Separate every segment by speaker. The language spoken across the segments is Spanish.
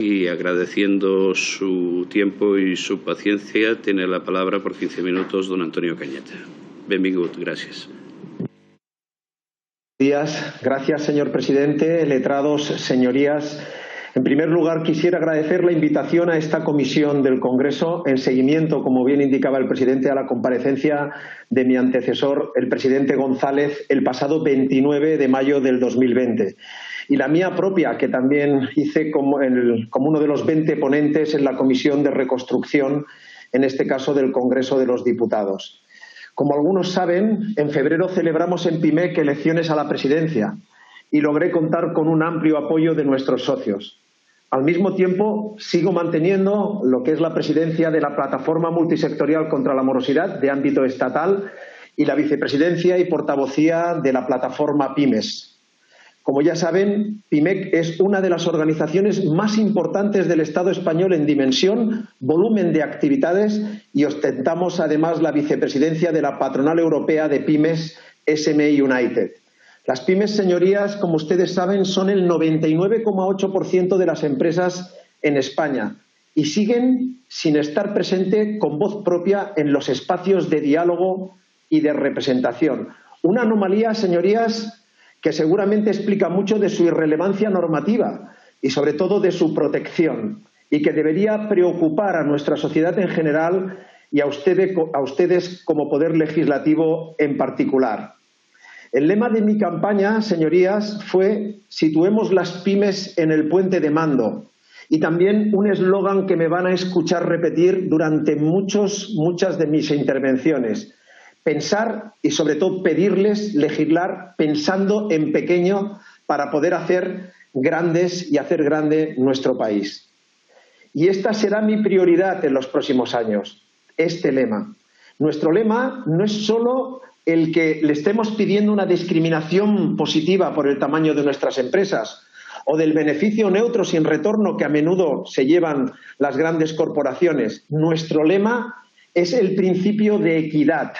Speaker 1: Y agradeciendo su tiempo y su paciencia, tiene la palabra por 15 minutos don Antonio Cañete. Benvingut, gràcies.
Speaker 2: Gracias, señor presidente, letrados, señorías. En primer lugar, quisiera agradecer la invitación a esta comisión del Congreso en seguimiento, como bien indicaba el presidente, a la comparecencia de mi antecesor, el presidente González, el pasado 29 de mayo del 2020. Y la mía propia, que también hice como uno de los 20 ponentes en la Comisión de Reconstrucción, en este caso del Congreso de los Diputados. Como algunos saben, en febrero celebramos en PIMEC elecciones a la presidencia y logré contar con un amplio apoyo de nuestros socios. Al mismo tiempo, sigo manteniendo lo que es la presidencia de la Plataforma Multisectorial contra la Morosidad de ámbito estatal y la vicepresidencia y portavocía de la plataforma PYMES. Como ya saben, PIMEC es una de las organizaciones más importantes del Estado español en dimensión, volumen de actividades y ostentamos además la vicepresidencia de la Patronal Europea de Pymes SME United. Las pymes, señorías, como ustedes saben, son el 99,8% de las empresas en España y siguen sin estar presente con voz propia en los espacios de diálogo y de representación. Una anomalía, señorías, que seguramente explica mucho de su irrelevancia normativa y sobre todo de su protección y que debería preocupar a nuestra sociedad en general y a ustedes como Poder Legislativo en particular. El lema de mi campaña, señorías, fue «Situemos las pymes en el puente de mando» y también un eslogan que me van a escuchar repetir durante muchas de mis intervenciones. Pensar y, sobre todo, pedirles legislar pensando en pequeño para poder hacer grandes y hacer grande nuestro país. Y esta será mi prioridad en los próximos años, este lema. Nuestro lema no es solo el que le estemos pidiendo una discriminación positiva por el tamaño de nuestras empresas o del beneficio neutro sin retorno que a menudo se llevan las grandes corporaciones. Nuestro lema es el principio de equidad.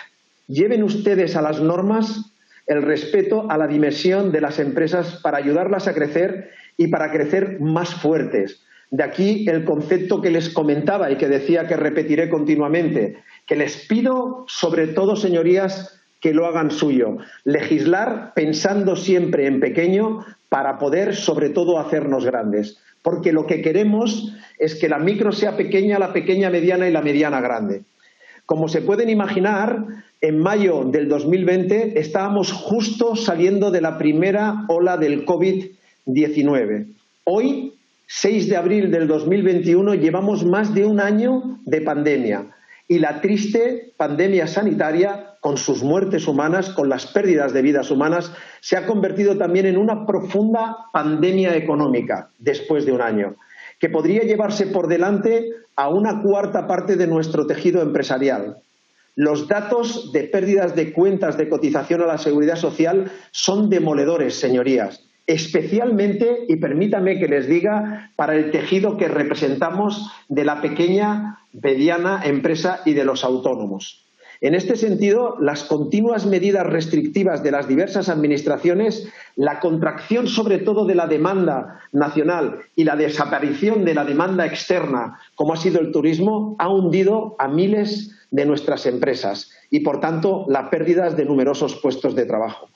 Speaker 2: Lleven ustedes a las normas el respeto a la dimensión de las empresas para ayudarlas a crecer y para crecer más fuertes. De aquí el concepto que les comentaba y que decía que repetiré continuamente, que les pido sobre todo, señorías, que lo hagan suyo. Legislar pensando siempre en pequeño para poder sobre todo hacernos grandes. Porque lo que queremos es que la micro sea pequeña, la pequeña mediana y la mediana grande. Como se pueden imaginar, en mayo del 2020 estábamos justo saliendo de la primera ola del COVID-19. Hoy, 6 de abril del 2021, llevamos más de un año de pandemia y la triste pandemia sanitaria, con sus muertes humanas, con las pérdidas de vidas humanas, se ha convertido también en una profunda pandemia económica después de un año, que podría llevarse por delante a una cuarta parte de nuestro tejido empresarial. Los datos de pérdidas de cuentas de cotización a la Seguridad Social son demoledores, señorías, especialmente, y permítame que les diga, para el tejido que representamos de la pequeña, mediana empresa y de los autónomos. En este sentido, las continuas medidas restrictivas de las diversas administraciones, la contracción sobre todo de la demanda nacional y la desaparición de la demanda externa, como ha sido el turismo, ha hundido a miles de nuestras empresas y, por tanto, la pérdida de numerosos puestos de trabajo.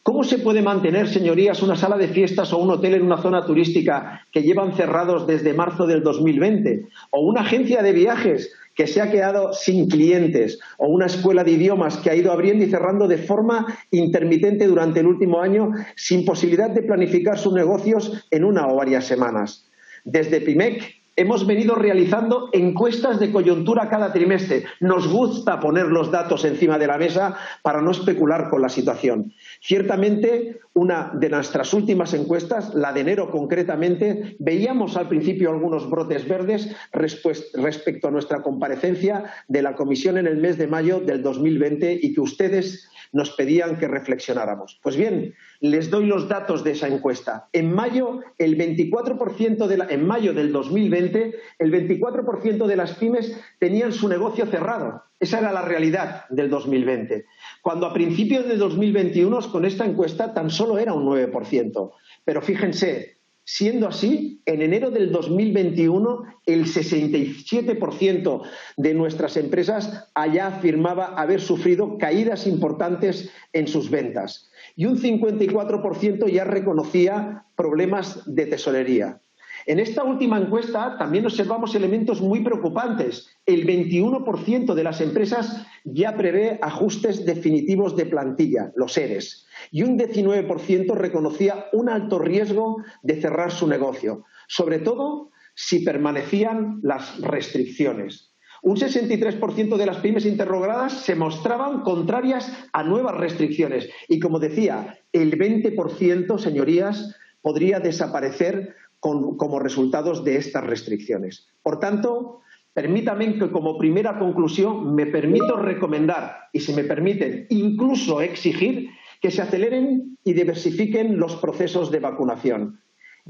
Speaker 2: ¿Cómo se puede mantener, señorías, una sala de fiestas o un hotel en una zona turística que llevan cerrados desde marzo del 2020? ¿O una agencia de viajes que se ha quedado sin clientes? ¿O una escuela de idiomas que ha ido abriendo y cerrando de forma intermitente durante el último año sin posibilidad de planificar sus negocios en una o varias semanas? Desde PIMEC hemos venido realizando encuestas de coyuntura cada trimestre. Nos gusta poner los datos encima de la mesa para no especular con la situación. Ciertamente, una de nuestras últimas encuestas, la de enero concretamente, veíamos al principio algunos brotes verdes respecto a nuestra comparecencia de la Comisión en el mes de mayo del 2020 y que ustedes nos pedían que reflexionáramos. Pues bien, les doy los datos de esa encuesta. En mayo, el 24% en mayo del 2020, el 24% de las pymes tenían su negocio cerrado. Esa era la realidad del 2020. Cuando a principios de 2021, con esta encuesta, tan solo era un 9%. Pero fíjense, Siendo así, en enero del 2021, el 67% de nuestras empresas allá afirmaba haber sufrido caídas importantes en sus ventas y un 54% ya reconocía problemas de tesorería. En esta última encuesta también observamos elementos muy preocupantes. El 21% de las empresas ya prevé ajustes definitivos de plantilla, los ERES, y un 19% reconocía un alto riesgo de cerrar su negocio, sobre todo si permanecían las restricciones. Un 63% de las pymes interrogadas se mostraban contrarias a nuevas restricciones y, como decía, el 20%, señorías, podría desaparecer como resultados de estas restricciones. Por tanto, permítanme que como primera conclusión me permito recomendar, y si me permiten, incluso exigir, que se aceleren y diversifiquen los procesos de vacunación.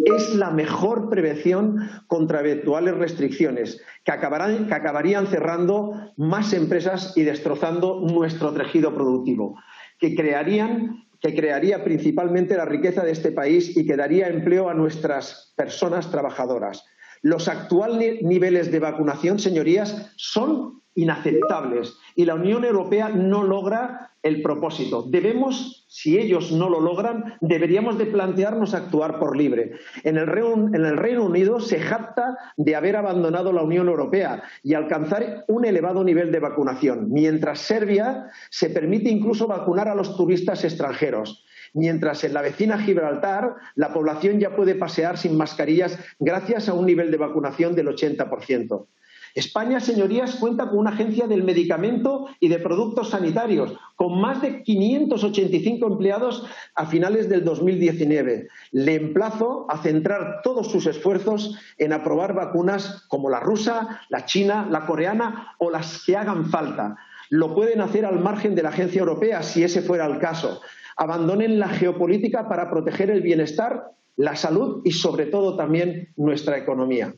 Speaker 2: Es la mejor prevención contra eventuales restricciones que acabarían cerrando más empresas y destrozando nuestro tejido productivo, que crearía principalmente la riqueza de este país y que daría empleo a nuestras personas trabajadoras. Los actuales niveles de vacunación, señorías, son inaceptables y la Unión Europea no logra el propósito. Si ellos no lo logran, deberíamos de plantearnos actuar por libre. En el Reino Unido se jacta de haber abandonado la Unión Europea y alcanzar un elevado nivel de vacunación, mientras Serbia se permite incluso vacunar a los turistas extranjeros. Mientras en la vecina Gibraltar la población ya puede pasear sin mascarillas gracias a un nivel de vacunación del 80%. España, señorías, cuenta con una agencia del medicamento y de productos sanitarios, con más de 585 empleados a finales del 2019. Le emplazo a centrar todos sus esfuerzos en aprobar vacunas como la rusa, la china, la coreana o las que hagan falta. Lo pueden hacer al margen de la agencia europea, si ese fuera el caso. Abandonen la geopolítica para proteger el bienestar, la salud y, sobre todo, también nuestra economía.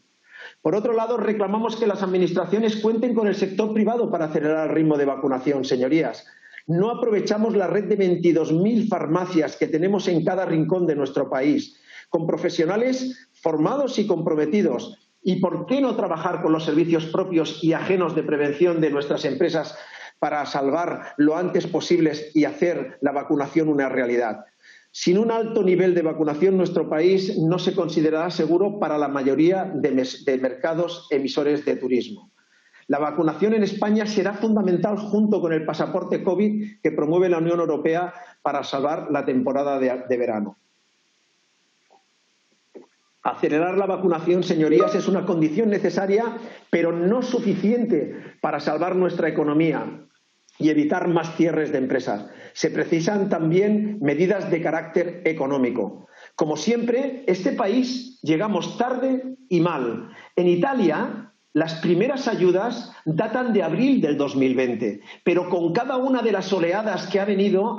Speaker 2: Por otro lado, reclamamos que las administraciones cuenten con el sector privado para acelerar el ritmo de vacunación, señorías. No aprovechamos la red de 22.000 farmacias que tenemos en cada rincón de nuestro país, con profesionales formados y comprometidos. ¿Y por qué no trabajar con los servicios propios y ajenos de prevención de nuestras empresas para salvar lo antes posible y hacer la vacunación una realidad? Sin un alto nivel de vacunación, nuestro país no se considerará seguro para la mayoría de mercados emisores de turismo. La vacunación en España será fundamental junto con el pasaporte COVID que promueve la Unión Europea para salvar la temporada de verano. Acelerar la vacunación, señorías, es una condición necesaria, pero no suficiente para salvar nuestra economía y evitar más cierres de empresas. Se precisan también medidas de carácter económico. Como siempre, este país llegamos tarde y mal. En Italia, las primeras ayudas datan de abril del 2020, pero con cada una de las oleadas que han ido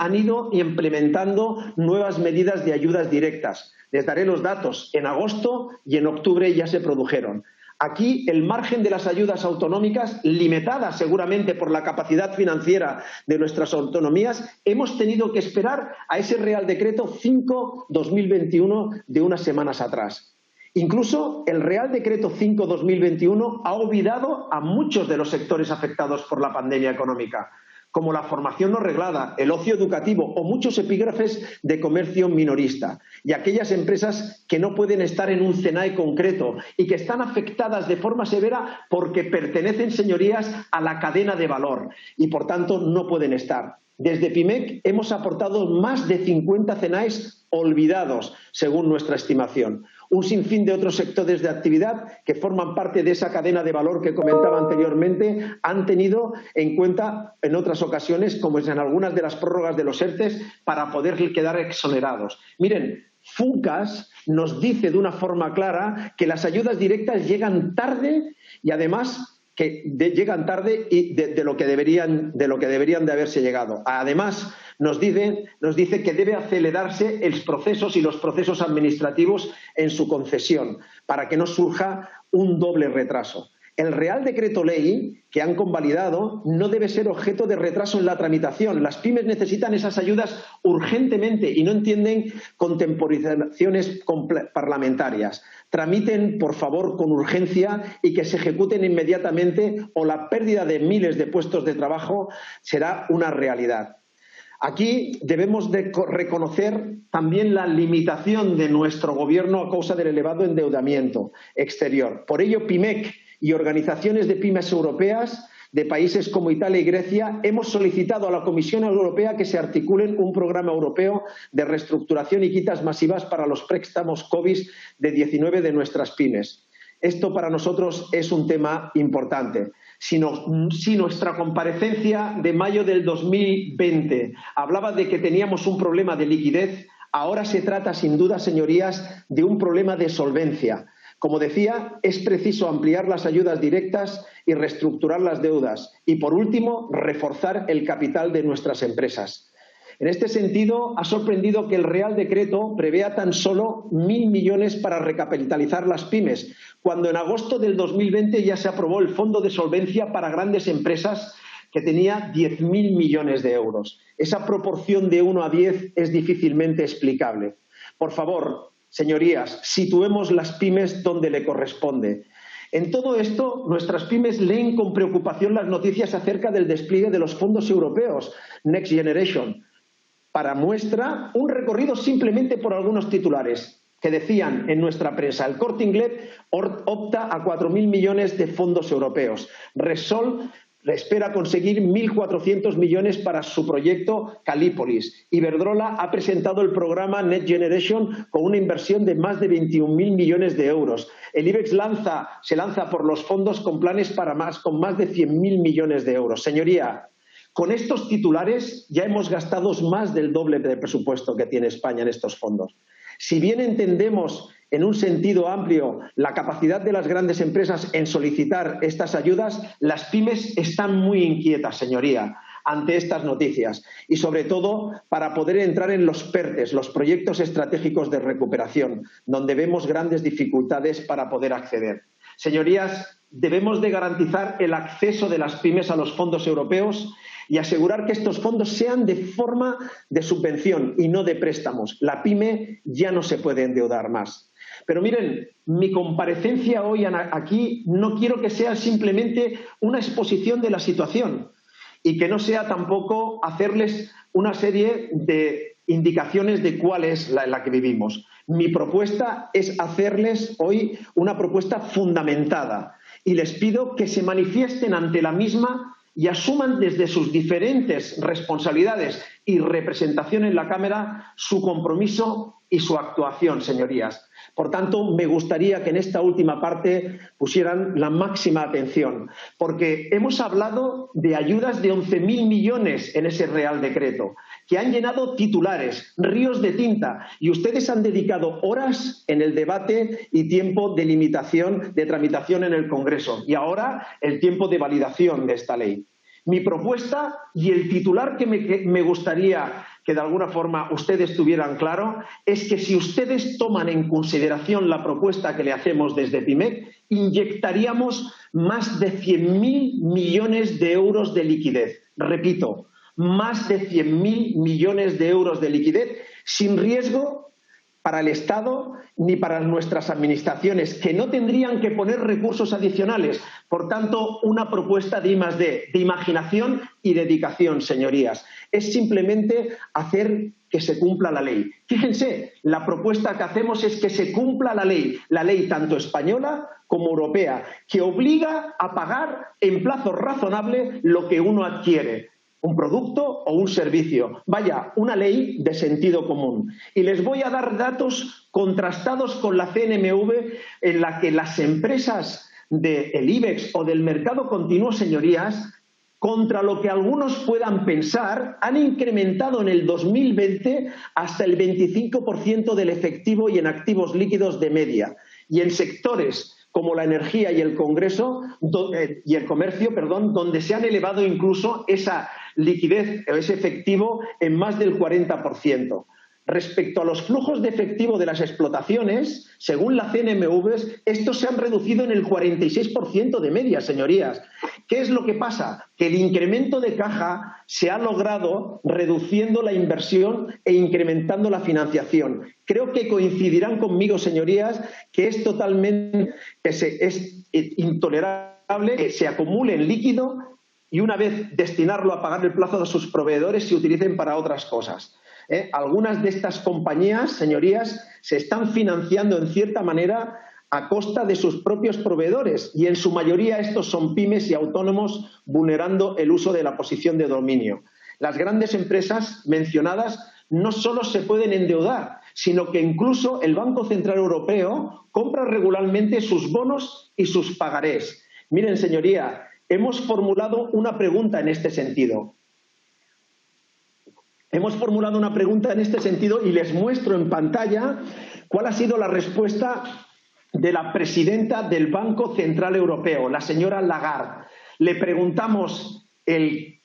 Speaker 2: implementando nuevas medidas de ayudas directas. Les daré los datos. En agosto y en octubre ya se produjeron. Aquí el margen de las ayudas autonómicas, limitada seguramente por la capacidad financiera de nuestras autonomías, hemos tenido que esperar a ese Real Decreto 5/2021 de unas semanas atrás. Incluso el Real Decreto 5/2021 ha olvidado a muchos de los sectores afectados por la pandemia económica, como la formación no reglada, el ocio educativo o muchos epígrafes de comercio minorista, y aquellas empresas que no pueden estar en un CENAE concreto y que están afectadas de forma severa porque pertenecen, señorías, a la cadena de valor y, por tanto, no pueden estar. Desde PIMEC hemos aportado más de 50 CENAEs olvidados, según nuestra estimación. Un sinfín de otros sectores de actividad que forman parte de esa cadena de valor que comentaba anteriormente han tenido en cuenta en otras ocasiones, como es en algunas de las prórrogas de los ERTEs, para poder quedar exonerados. Miren, FUNCAS nos dice de una forma clara que las ayudas directas llegan tarde y además llegan tarde y de lo que deberían de haberse llegado. Además, nos dice que debe acelerarse los procesos administrativos en su concesión para que no surja un doble retraso. El Real Decreto Ley que han convalidado no debe ser objeto de retraso en la tramitación. Las pymes necesitan esas ayudas urgentemente y no entienden contemporizaciones parlamentarias. Tramiten, por favor, con urgencia y que se ejecuten inmediatamente o la pérdida de miles de puestos de trabajo será una realidad. Aquí debemos de reconocer también la limitación de nuestro Gobierno a causa del elevado endeudamiento exterior. Por ello, PYMEC y organizaciones de pymes europeas de países como Italia y Grecia hemos solicitado a la Comisión Europea que se articulen un programa europeo de reestructuración y quitas masivas para los préstamos COVID-19 de nuestras pymes. Esto para nosotros es un tema importante. Si nuestra comparecencia de mayo del 2020 hablaba de que teníamos un problema de liquidez, ahora se trata sin duda, señorías, de un problema de solvencia. Como decía, es preciso ampliar las ayudas directas y reestructurar las deudas. Y, por último, reforzar el capital de nuestras empresas. En este sentido, ha sorprendido que el Real Decreto prevea tan solo 1.000 millones para recapitalizar las pymes, cuando en agosto del 2020 ya se aprobó el Fondo de Solvencia para grandes empresas que tenía 10.000 millones de euros. Esa proporción de 1 a 10 es difícilmente explicable. Por favor, señorías, situemos las pymes donde le corresponde. En todo esto, nuestras pymes leen con preocupación las noticias acerca del despliegue de los fondos europeos Next Generation. Para muestra, un recorrido simplemente por algunos titulares que decían en nuestra prensa: el Corte Inglés opta a 4.000 millones de fondos europeos. Repsol espera conseguir 1.400 millones para su proyecto Calípolis. Iberdrola ha presentado el programa Next Generation con una inversión de más de 21.000 millones de euros. El IBEX se lanza por los fondos con planes con más de 100.000 millones de euros. Señoría, con estos titulares ya hemos gastado más del doble del presupuesto que tiene España en estos fondos. Si bien entendemos en un sentido amplio la capacidad de las grandes empresas en solicitar estas ayudas, las pymes están muy inquietas, señoría, ante estas noticias y, sobre todo, para poder entrar en los PERTES, los proyectos estratégicos de recuperación, donde vemos grandes dificultades para poder acceder. Señorías, debemos de garantizar el acceso de las pymes a los fondos europeos y asegurar que estos fondos sean de forma de subvención y no de préstamos. La pyme ya no se puede endeudar más. Pero miren, mi comparecencia hoy aquí no quiero que sea simplemente una exposición de la situación y que no sea tampoco hacerles una serie de indicaciones de cuál es la que vivimos. Mi propuesta es hacerles hoy una propuesta fundamentada y les pido que se manifiesten ante la misma y asuman desde sus diferentes responsabilidades y representación en la Cámara su compromiso y su actuación, señorías. Por tanto, me gustaría que en esta última parte pusieran la máxima atención, porque hemos hablado de ayudas de 11.000 millones en ese Real Decreto, que han llenado titulares, ríos de tinta, y ustedes han dedicado horas en el debate y tiempo de limitación de tramitación en el Congreso, y ahora el tiempo de validación de esta ley. Mi propuesta y el titular que me gustaría que de alguna forma ustedes tuvieran claro es que si ustedes toman en consideración la propuesta que le hacemos desde PYMEC, inyectaríamos más de 100.000 millones de euros de liquidez. Repito, más de 100.000 millones de euros de liquidez sin riesgo para el Estado ni para nuestras administraciones, que no tendrían que poner recursos adicionales. Por tanto, una propuesta de I+D, de imaginación y dedicación, señorías. Es simplemente hacer que se cumpla la ley. Fíjense, la propuesta que hacemos es que se cumpla la ley tanto española como europea, que obliga a pagar en plazo razonable lo que uno adquiere, un producto o un servicio. Vaya, una ley de sentido común. Y les voy a dar datos contrastados con la CNMV en la que las empresas del IBEX o del mercado continuo, señorías, contra lo que algunos puedan pensar, han incrementado en el 2020 hasta el 25% del efectivo y en activos líquidos de media. Y en sectores como la energía y el comercio, donde se han elevado incluso esa liquidez o ese efectivo en más del 40%. Respecto a los flujos de efectivo de las explotaciones, según la CNMV, estos se han reducido en el 46% de media, señorías. ¿Qué es lo que pasa? Que el incremento de caja se ha logrado reduciendo la inversión e incrementando la financiación. Creo que coincidirán conmigo, señorías, que es totalmente intolerable que se acumule en líquido y una vez destinarlo a pagar el plazo de sus proveedores se utilicen para otras cosas. Algunas de estas compañías, señorías, se están financiando en cierta manera a costa de sus propios proveedores y en su mayoría estos son pymes y autónomos vulnerando el uso de la posición de dominio. Las grandes empresas mencionadas no solo se pueden endeudar, sino que incluso el Banco Central Europeo compra regularmente sus bonos y sus pagarés. Miren, señoría, hemos formulado una pregunta en este sentido. Y les muestro en pantalla cuál ha sido la respuesta de la presidenta del Banco Central Europeo, la señora Lagarde. Le preguntamos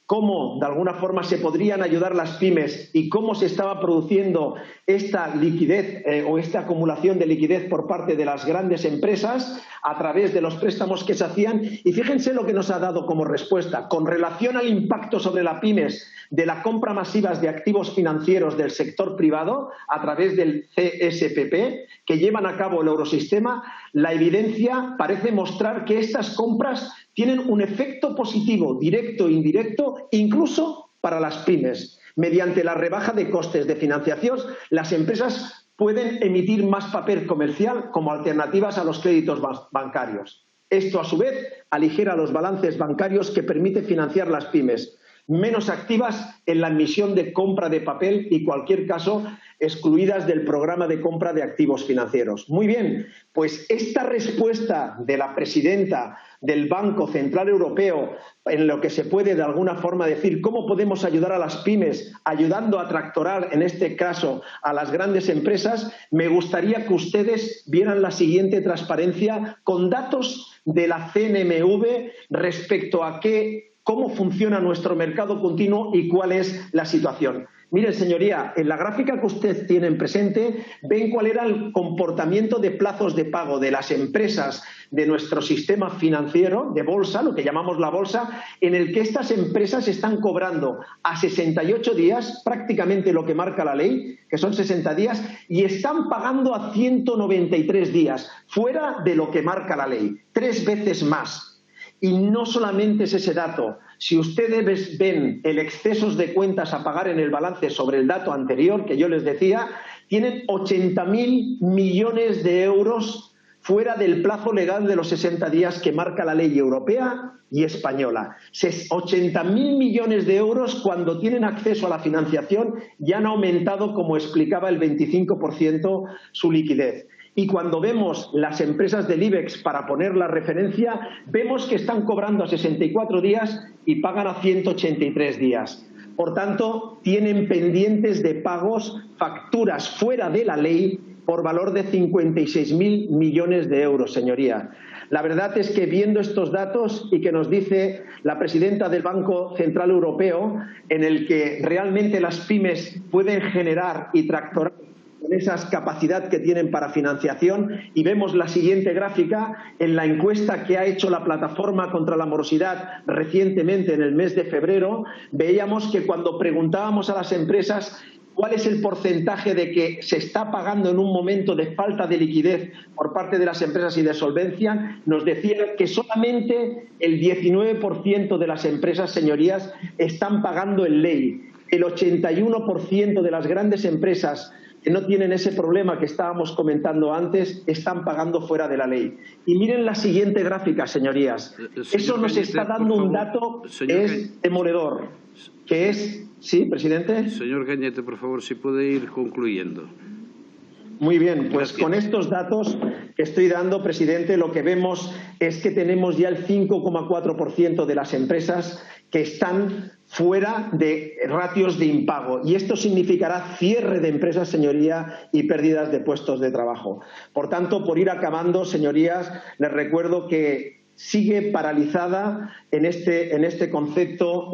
Speaker 2: cómo, de alguna forma, se podrían ayudar las pymes y cómo se estaba produciendo esta liquidez o esta acumulación de liquidez por parte de las grandes empresas a través de los préstamos que se hacían. Y fíjense lo que nos ha dado como respuesta. Con relación al impacto sobre las pymes de la compra masiva de activos financieros del sector privado a través del CSPP que llevan a cabo el Eurosistema, la evidencia parece mostrar que estas compras tienen un efecto positivo, directo e indirecto, incluso para las pymes. Mediante la rebaja de costes de financiación, las empresas pueden emitir más papel comercial como alternativas a los créditos bancarios. Esto, a su vez, aligera los balances bancarios que permite financiar las pymes, menos activas en la emisión de compra de papel y, en cualquier caso, excluidas del programa de compra de activos financieros. Muy bien, pues esta respuesta de la presidenta del Banco Central Europeo, en lo que se puede de alguna forma decir cómo podemos ayudar a las pymes, ayudando a tractorar, en este caso, a las grandes empresas, me gustaría que ustedes vieran la siguiente transparencia con datos de la CNMV respecto a cómo funciona nuestro mercado continuo y cuál es la situación. Miren, señoría, en la gráfica que ustedes tienen presente, ven cuál era el comportamiento de plazos de pago de las empresas de nuestro sistema financiero, de bolsa, lo que llamamos la bolsa, en el que estas empresas están cobrando a 68 días, prácticamente lo que marca la ley, que son 60 días, y están pagando a 193 días, fuera de lo que marca la ley, 3 veces más. Y no solamente es ese dato. Si ustedes ven el excesos de cuentas a pagar en el balance sobre el dato anterior que yo les decía, tienen 80.000 millones de euros fuera del plazo legal de los 60 días que marca la ley europea y española. 80.000 millones de euros cuando tienen acceso a la financiación ya han aumentado, como explicaba, el 25% su liquidez. Y cuando vemos las empresas del IBEX, para poner la referencia, vemos que están cobrando a 64 días y pagan a 183 días. Por tanto, tienen pendientes de pagos, facturas fuera de la ley por valor de 56.000 millones de euros, señoría. La verdad es que viendo estos datos y que nos dice la presidenta del Banco Central Europeo, en el que realmente las pymes pueden generar y tractorar con esa capacidad que tienen para financiación, y vemos la siguiente gráfica en la encuesta que ha hecho la Plataforma contra la Morosidad recientemente en el mes de febrero, veíamos que cuando preguntábamos a las empresas cuál es el porcentaje de que se está pagando en un momento de falta de liquidez por parte de las empresas y de solvencia, nos decían que solamente el 19% de las empresas, señorías, están pagando en ley. El 81% de las grandes empresas que no tienen ese problema que estábamos comentando antes, están pagando fuera de la ley. Y miren la siguiente gráfica, señorías. Eso nos está dando un dato que es demoledor, que es... ¿Sí, presidente?
Speaker 1: Señor Cañete, por favor, si puede ir concluyendo.
Speaker 2: Muy bien, pues con estos datos que estoy dando, presidente, lo que vemos es que tenemos ya el 5,4% de las empresas que están fuera de ratios de impago, y esto significará cierre de empresas, señoría, y pérdidas de puestos de trabajo. Por tanto, por ir acabando, señorías, les recuerdo que sigue paralizada en este concepto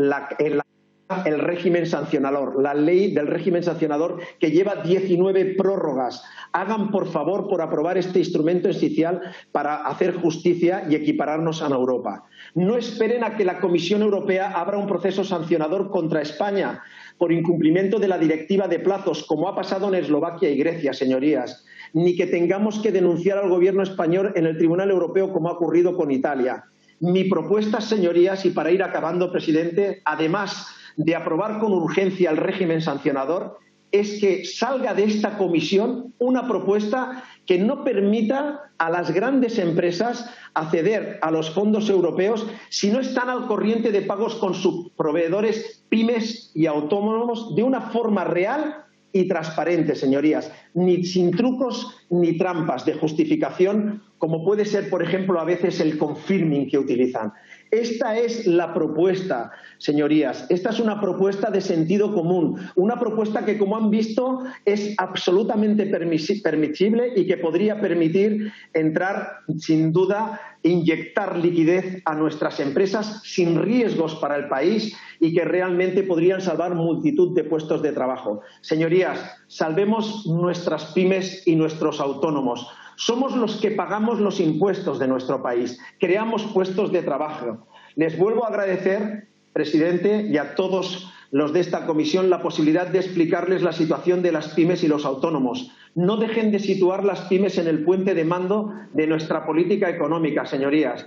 Speaker 2: el régimen sancionador, la ley del régimen sancionador que lleva 19 prórrogas. Hagan, por favor, por aprobar este instrumento esencial para hacer justicia y equipararnos a Europa. No esperen a que la Comisión Europea abra un proceso sancionador contra España por incumplimiento de la directiva de plazos, como ha pasado en Eslovaquia y Grecia, señorías, ni que tengamos que denunciar al Gobierno español en el Tribunal Europeo, como ha ocurrido con Italia. Mi propuesta, señorías, y para ir acabando, presidente, además de aprobar con urgencia el régimen sancionador, es que salga de esta comisión una propuesta que no permita a las grandes empresas acceder a los fondos europeos si no están al corriente de pagos con sus proveedores, pymes y autónomos de una forma real y transparente, señorías, ni sin trucos ni trampas de justificación, como puede ser, por ejemplo, a veces el confirming que utilizan. Esta es la propuesta, señorías. Esta es una propuesta de sentido común, una propuesta que, como han visto, es absolutamente permisible y que podría permitir entrar, sin duda, inyectar liquidez a nuestras empresas sin riesgos para el país y que realmente podrían salvar multitud de puestos de trabajo. Señorías, salvemos nuestras pymes y nuestros autónomos. Somos los que pagamos los impuestos de nuestro país, creamos puestos de trabajo. Les vuelvo a agradecer, presidente, y a todos los de esta comisión la posibilidad de explicarles la situación de las pymes y los autónomos. No dejen de situar las pymes en el puente de mando de nuestra política económica, señorías.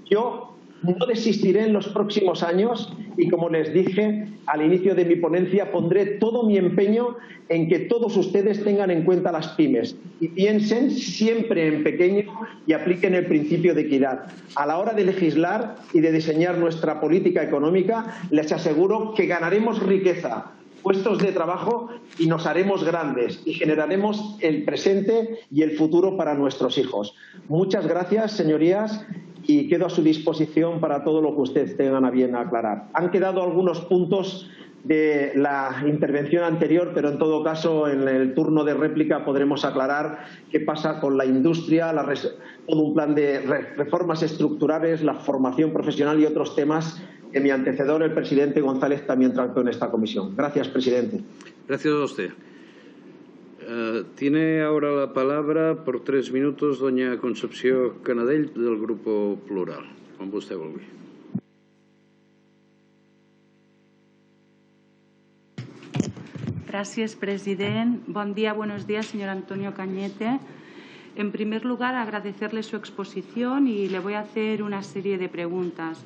Speaker 2: Yo no desistiré en los próximos años y, como les dije al inicio de mi ponencia, pondré todo mi empeño en que todos ustedes tengan en cuenta las pymes y piensen siempre en pequeño y apliquen el principio de equidad. A la hora de legislar y de diseñar nuestra política económica, les aseguro que ganaremos riqueza, puestos de trabajo y nos haremos grandes y generaremos el presente y el futuro para nuestros hijos. Muchas gracias, señorías, y quedo a su disposición para todo lo que ustedes tengan a bien aclarar. Han quedado algunos puntos de la intervención anterior, pero en todo caso en el turno de réplica podremos aclarar qué pasa con la industria, todo un plan de reformas estructurales, la formación profesional y otros temas que mi antecedor, el presidente González, también trató en esta comisión. Gracias, presidente.
Speaker 1: Gracias a usted. Tiene ahora la palabra por 3 minutos doña Concepción Canadell del Grupo Plural. Com vostè vulgui.
Speaker 3: Gracias, president. Buen día, buenos días, señor Antonio Cañete. En primer lugar, agradecerle su exposición y le voy a hacer una serie de preguntas.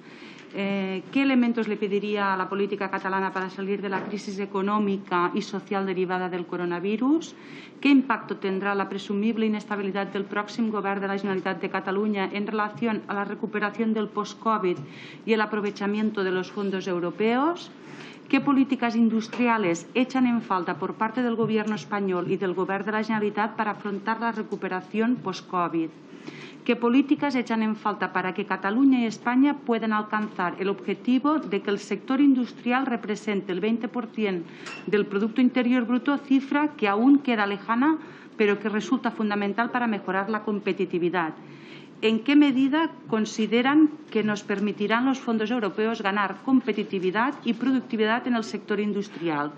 Speaker 3: ¿Qué elementos le pediría a la política catalana para salir de la crisis económica y social derivada del coronavirus? ¿Qué impacto tendrá la presumible inestabilidad del próximo Govern de la Generalitat de Cataluña en relación a la recuperación del post-COVID y el aprovechamiento de los fondos europeos? ¿Qué políticas industriales echan en falta por parte del Gobierno español y del Govern de la Generalitat para afrontar la recuperación post-COVID? ¿Qué políticas echan en falta para que Cataluña y España puedan alcanzar el objetivo de que el sector industrial represente el 20% del Producto Interior Bruto, cifra que aún queda lejana, pero que resulta fundamental para mejorar la competitividad? ¿En qué medida consideran que nos permitirán los fondos europeos ganar competitividad y productividad en el sector industrial?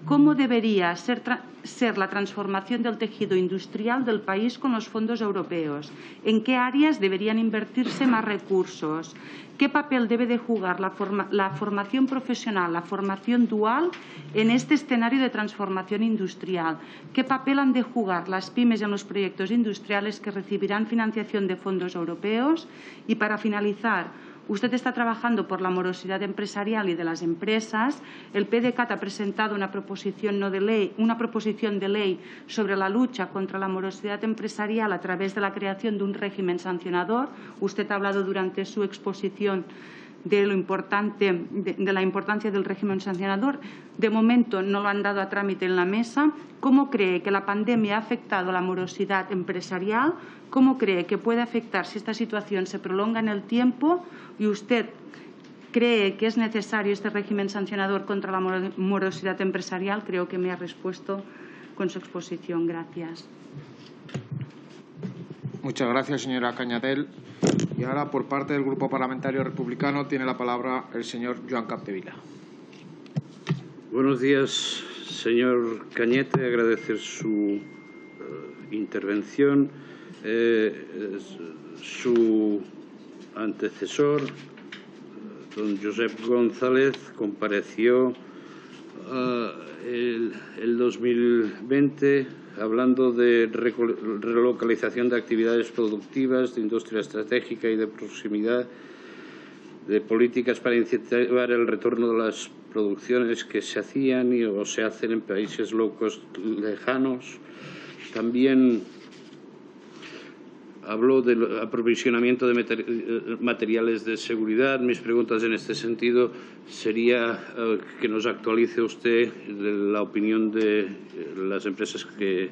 Speaker 3: ¿Cómo debería ser la transformación del tejido industrial del país con los fondos europeos? ¿En qué áreas deberían invertirse más recursos? ¿Qué papel debe de jugar la formación profesional, la formación dual en este escenario de transformación industrial? ¿Qué papel han de jugar las pymes en los proyectos industriales que recibirán financiación de fondos europeos? Y para finalizar, usted está trabajando por la morosidad empresarial y de las empresas. El PDeCAT ha presentado una proposición de ley sobre la lucha contra la morosidad empresarial a través de la creación de un régimen sancionador. Usted ha hablado durante su exposición de la importancia del régimen sancionador. De momento no lo han dado a trámite en la mesa. ¿Cómo cree que la pandemia ha afectado a la morosidad empresarial? ¿Cómo cree que puede afectar si esta situación se prolonga en el tiempo? ¿Y usted cree que es necesario este régimen sancionador contra la morosidad empresarial? Creo que me ha respuesto con su exposición. Gracias.
Speaker 4: Muchas gracias, señora Cañadell. Y ahora, por parte del Grupo Parlamentario Republicano, tiene la palabra el señor Joan Capdevila.
Speaker 1: Buenos días, señor Cañete. Agradecer su intervención. Su antecesor, don Josep González, compareció el 2020 hablando de relocalización de actividades productivas, de industria estratégica y de proximidad, de políticas para incentivar el retorno de las producciones que se hacían o se hacen en países low cost lejanos. También habló del aprovisionamiento de materiales de seguridad. Mis preguntas en este sentido sería que nos actualice usted la opinión de las empresas que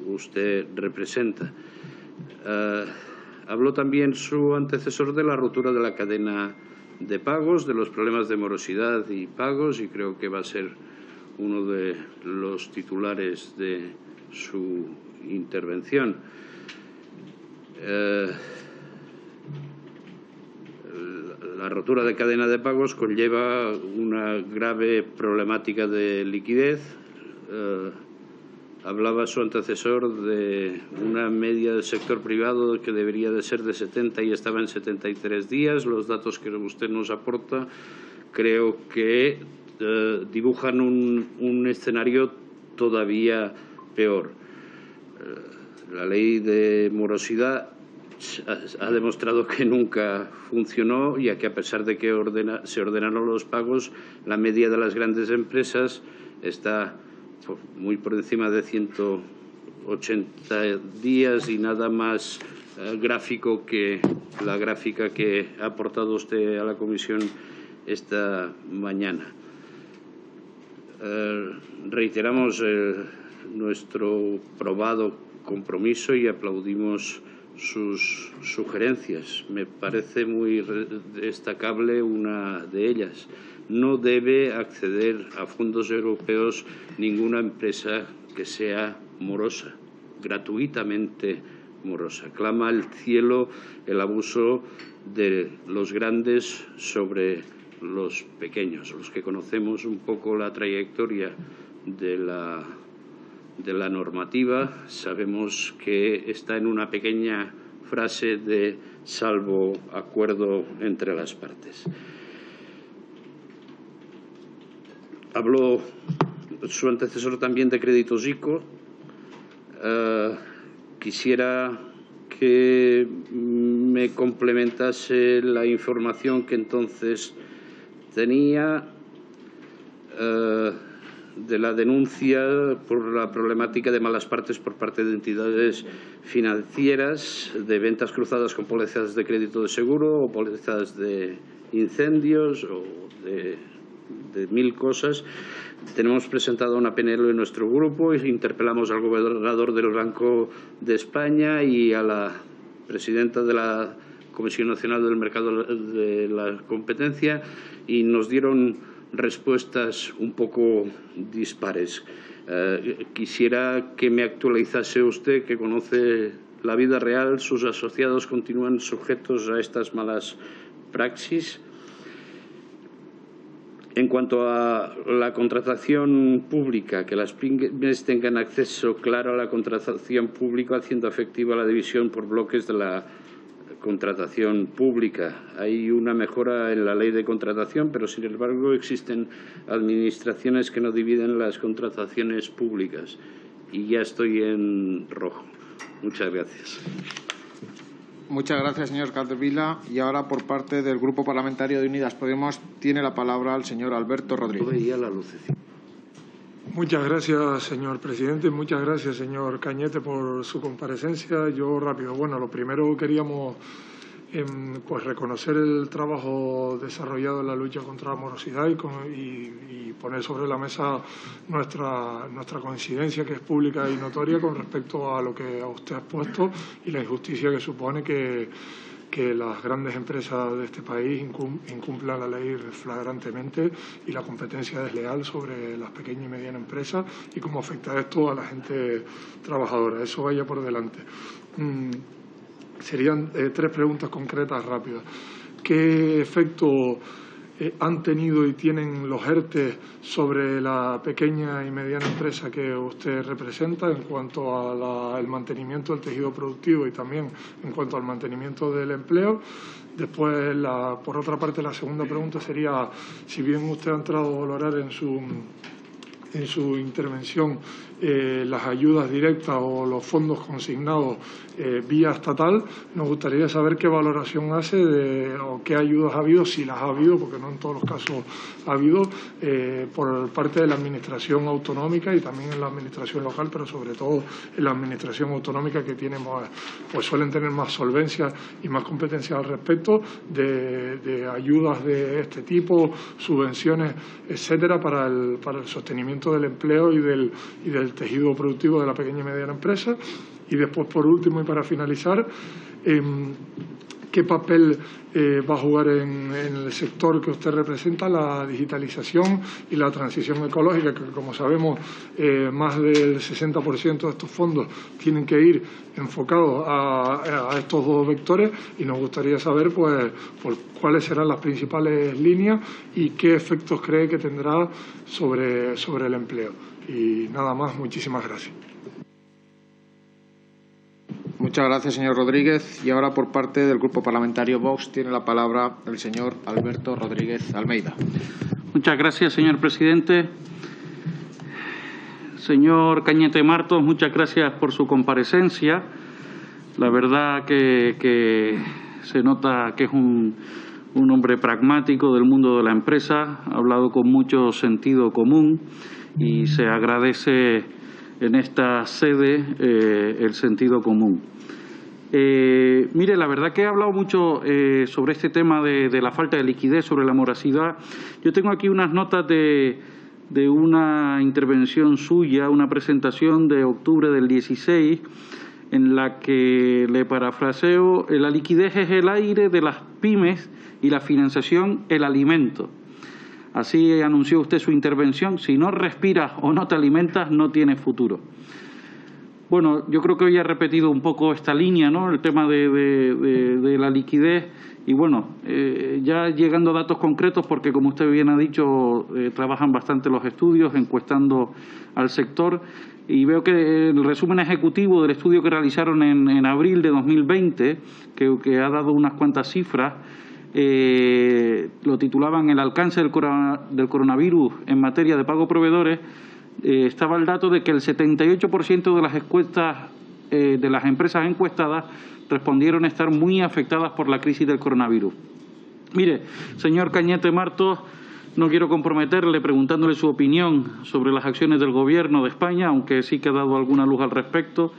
Speaker 1: usted representa. Habló también su antecesor de la rotura de la cadena de pagos, de los problemas de morosidad y pagos, y creo que va a ser uno de los titulares de su intervención. La rotura de cadena de pagos conlleva una grave problemática de liquidez. Hablaba su antecesor de una media del sector privado que debería de ser de 70 y estaba en 73 días. Los datos que usted nos aporta creo que dibujan un escenario todavía peor. La ley de morosidad ha demostrado que nunca funcionó, ya que a pesar de que se ordenaron los pagos, la media de las grandes empresas está muy por encima de 180 días y nada más gráfico que la gráfica que ha aportado usted a la comisión esta mañana. Reiteramos nuestro probado compromiso y aplaudimos sus sugerencias. Me parece muy destacable una de ellas. No debe acceder a fondos europeos ninguna empresa que sea morosa, gratuitamente morosa. Clama al cielo el abuso de los grandes sobre los pequeños. Los que conocemos un poco la trayectoria de la normativa sabemos que está en una pequeña frase de salvo acuerdo entre las partes. Habló su antecesor también de créditos ICO. Quisiera que me complementase la información que entonces tenía de la denuncia por la problemática de malas partes por parte de entidades financieras, de ventas cruzadas con pólizas de crédito de seguro o pólizas de incendios o de mil cosas. Tenemos presentado una PNL en nuestro grupo y interpelamos al gobernador del Banco de España y a la presidenta de la Comisión Nacional del Mercado de la Competencia y nos dieron respuestas un poco dispares. Quisiera que me actualizase usted, que conoce la vida real. ¿Sus asociados continúan sujetos a estas malas praxis? En cuanto a la contratación pública, que las pymes tengan acceso claro a la contratación pública, haciendo efectiva la división por bloques de la contratación pública. Hay una mejora en la ley de contratación, pero sin embargo existen administraciones que no dividen las contrataciones públicas. Y ya estoy en rojo. Muchas gracias.
Speaker 4: Muchas gracias, señor Capdevila. Y ahora, por parte del Grupo Parlamentario de Unidas Podemos, tiene la palabra el señor Alberto Rodríguez.
Speaker 1: Veía la lucecita.
Speaker 5: Muchas gracias, señor presidente. Muchas gracias, señor Cañete, por su comparecencia. Yo rápido. Bueno, lo primero queríamos pues reconocer el trabajo desarrollado en la lucha contra la morosidad y poner sobre la mesa nuestra coincidencia, que es pública y notoria, con respecto a lo que usted ha expuesto y la injusticia que supone que las grandes empresas de este país incumplan la ley flagrantemente y la competencia desleal sobre las pequeñas y medianas empresas y cómo afecta esto a la gente trabajadora. Eso vaya por delante. Serían tres preguntas concretas rápidas. ¿Qué efecto han tenido y tienen los ERTE sobre la pequeña y mediana empresa que usted representa en cuanto al mantenimiento del tejido productivo y también en cuanto al mantenimiento del empleo. Después, por otra parte, la segunda pregunta sería, si bien usted ha entrado a valorar en su intervención las ayudas directas o los fondos consignados vía estatal, nos gustaría saber qué valoración hace o qué ayudas ha habido, si las ha habido, porque no en todos los casos ha habido, por parte de la Administración autonómica y también en la Administración local, pero sobre todo en la Administración autonómica, que tiene pues suelen tener más solvencia y más competencia al respecto de ayudas de este tipo, subvenciones, etcétera, para el sostenimiento del empleo y del tejido productivo de la pequeña y mediana empresa. Y después, por último y para finalizar, ¿qué papel va a jugar en el sector que usted representa la digitalización y la transición ecológica, que como sabemos más del 60% de estos fondos tienen que ir enfocados a estos dos vectores? Y nos gustaría saber pues cuáles serán las principales líneas y qué efectos cree que tendrá sobre el empleo. Y nada más, muchísimas gracias.
Speaker 4: Muchas gracias, señor Rodríguez. Y ahora, por parte del Grupo Parlamentario Vox, tiene la palabra el señor Alberto Rodríguez Almeida.
Speaker 6: Muchas gracias, señor presidente. Señor Cañete Martos, muchas gracias por su comparecencia. La verdad que se nota que es un hombre pragmático del mundo de la empresa, ha hablado con mucho sentido común y se agradece en esta sede el sentido común. Mire, la verdad que he hablado mucho sobre este tema de la falta de liquidez, sobre la morosidad. Yo tengo aquí unas notas de una intervención suya, una presentación de octubre del 16, en la que le parafraseo: la liquidez es el aire de las pymes y la financiación el alimento. Así anunció usted su intervención: si no respiras o no te alimentas, no tienes futuro. Bueno, yo creo que hoy ha repetido un poco esta línea, ¿no?, el tema de la liquidez. Y bueno, ya llegando a datos concretos, porque como usted bien ha dicho, trabajan bastante los estudios, encuestando al sector. Y veo que el resumen ejecutivo del estudio que realizaron en abril de 2020, que ha dado unas cuantas cifras, lo titulaban "El alcance del coronavirus en materia de pago a proveedores". Estaba el dato de que el 78% de las encuestas de las empresas encuestadas respondieron estar muy afectadas por la crisis del coronavirus. Mire, señor Cañete Martos, no quiero comprometerle preguntándole su opinión sobre las acciones del Gobierno de España, aunque sí que ha dado alguna luz al respecto,